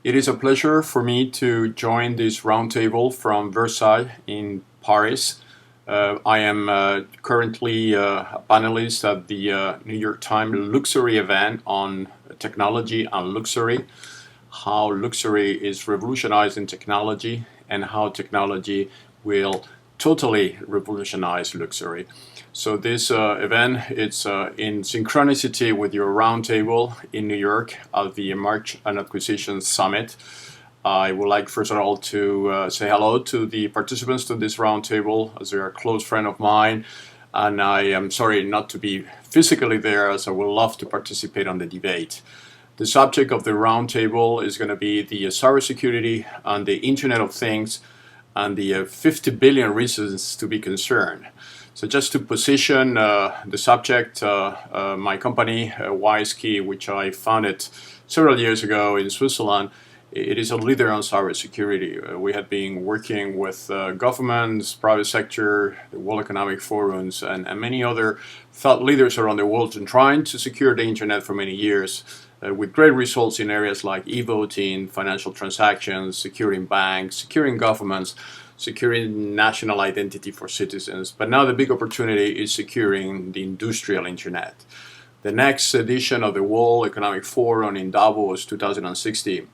It is a pleasure for me to join this roundtable from Versailles in Paris. I am currently a panelist at the New York Times luxury event on technology and luxury, how luxury is revolutionizing technology and how technology will totally revolutionize luxury. So this event it's in synchronicity with your roundtable in New York at the Merge and Acquisition Summit. I would like first of all to say hello to the participants to this roundtable, as they are a close friend of mine, and I am sorry not to be physically there, as I would love to participate on the debate. The subject of the roundtable is going to be the cybersecurity and the Internet of Things and the 50 billion reasons to be concerned. So just to position the subject, my company, WiseKey, which I founded several years ago in Switzerland, it is a leader on cybersecurity. We have been working with governments, private sector, the World Economic Forums, and many other thought leaders around the world in trying to secure the internet for many years, with great results in areas like e-voting, financial transactions, securing banks, securing governments, securing national identity for citizens. But now the big opportunity is securing the industrial internet. The next edition of the World Economic Forum in Davos 2016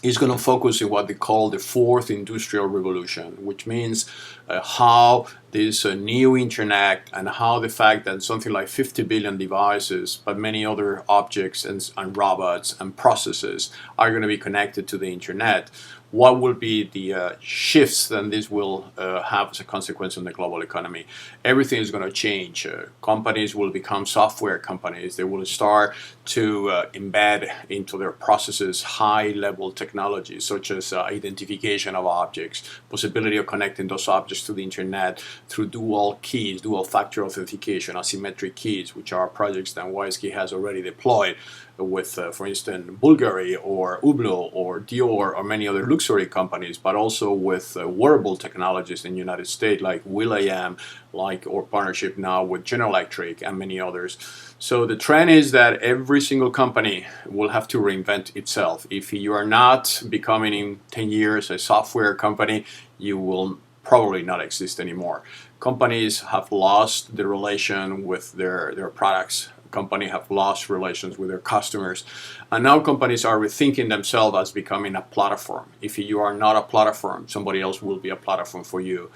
is going to focus on what they call the fourth industrial revolution, which means how this new internet and how the fact that something like 50 billion devices, but many other objects and robots and processes are going to be connected to the internet. What will be the shifts that this will have as a consequence on the global economy? Everything is going to change. Companies will become software companies. They will start to embed into their processes high-level technologies such as identification of objects, possibility of connecting those objects to the internet through dual keys, dual factor authentication, asymmetric keys, which are projects that WiseKey has already deployed with, for instance, Bulgari or Hublot or Dior or many other luxury companies, but also with wearable technologies in the United States like will.i.am, like our partnership now with General Electric and many others. So the trend is that every single company will have to reinvent itself. If you are not becoming in 10 years a software company, you will probably not exist anymore. Companies have lost the relation with their products. Companies have lost relations with their customers, and now companies are rethinking themselves as becoming a platform. If you are not a platform, somebody else will be a platform for you.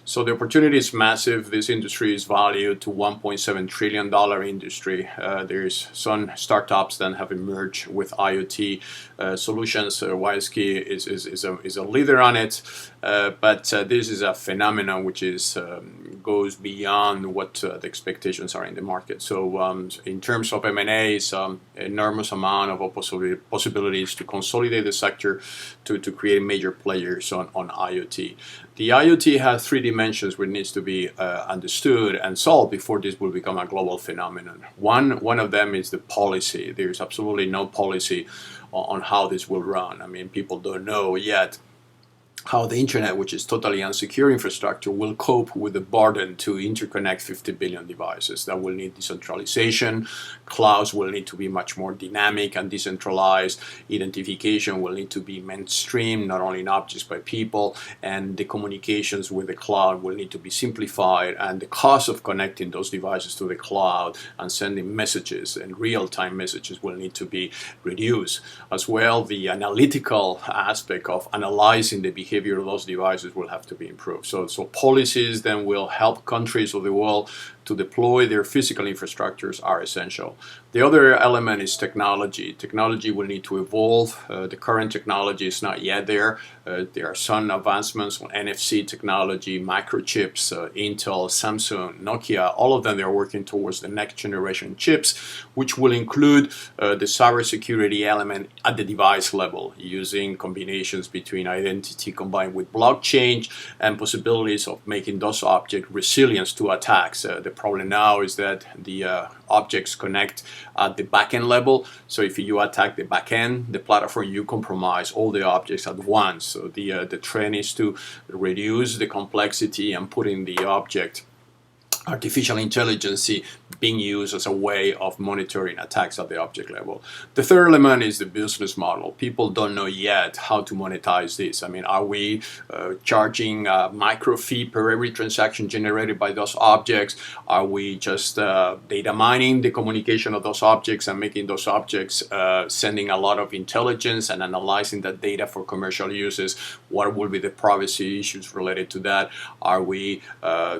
So the opportunity is massive. This industry is valued to $1.7 trillion industry. There's some startups that have emerged with IoT solutions. WiseKey is a leader on it, but this is a phenomenon which is goes beyond what the expectations are in the market. So in terms of M&A, it's enormous amount of possibilities to consolidate the sector to create major players on IoT. The IoT has three dimensions which needs to be understood and solved before this will become a global phenomenon. One of them is the policy. There's absolutely no policy on how this will run. I mean, people don't know yet how the internet, which is totally unsecure infrastructure, will cope with the burden to interconnect 50 billion devices. That will need decentralization. Clouds will need to be much more dynamic and decentralized. Identification will need to be mainstream, not only in objects but people. And the communications with the cloud will need to be simplified. And the cost of connecting those devices to the cloud and sending messages and real-time messages will need to be reduced. As well, the analytical aspect of analyzing the behavior of those devices will have to be improved. So policies then will help countries of the world to deploy their physical infrastructures are essential. The other element is technology. Technology will need to evolve. The current technology is not yet there. There are some advancements on NFC technology, microchips, Intel, Samsung, Nokia, all of them they are working towards the next generation chips, which will include the cybersecurity element at the device level, using combinations between identity combined with blockchain and possibilities of making those objects resilient to attacks. The problem now is that the objects connect at the backend level. So if you attack the backend, the platform, you compromise all the objects at once. So the trend is to reduce the complexity and putting the object artificial intelligence being used as a way of monitoring attacks at the object level. The third element is the business model. People don't know yet how to monetize this. I mean, are we charging a micro fee per every transaction generated by those objects? Are we just data mining the communication of those objects and making those objects sending a lot of intelligence and analyzing that data for commercial uses? What will be the privacy issues related to that? Are we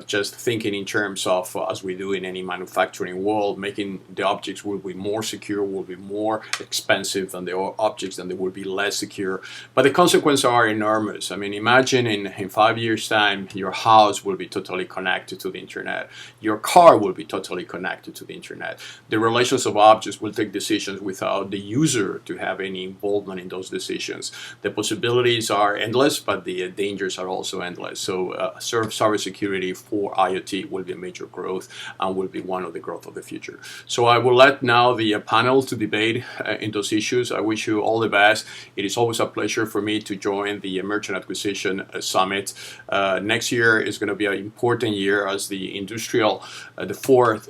just thinking in terms of, as we do in any manufacturing world, making the objects will be more secure, will be more expensive than the objects, and they will be less secure. But the consequences are enormous. I mean, imagine in 5 years' time, your house will be totally connected to the internet. Your car will be totally connected to the internet. The relations of objects will take decisions without the user to have any involvement in those decisions. The possibilities are endless, but the dangers are also endless. So cybersecurity for IoT will be a major growth and will be one of the growth of the future. So I will let now the panel to debate in those issues. I wish you all the best. It is always a pleasure for me to join the Merchant Acquisition Summit. Next year is going to be an important year as the industrial, the fourth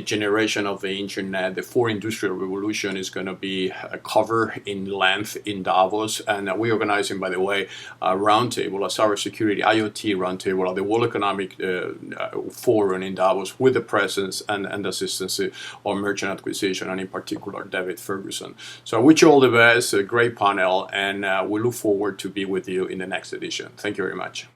generation of the internet, the fourth industrial revolution is going to be covered in length in Davos. And we're organizing, by the way, a roundtable, a cybersecurity IoT roundtable at the World Economic Forum in Davos with the presence and assistance of merchant acquisition, and in particular David Ferguson. So I wish you all the best, a great panel, and we look forward to be with you in the next edition. Thank you very much.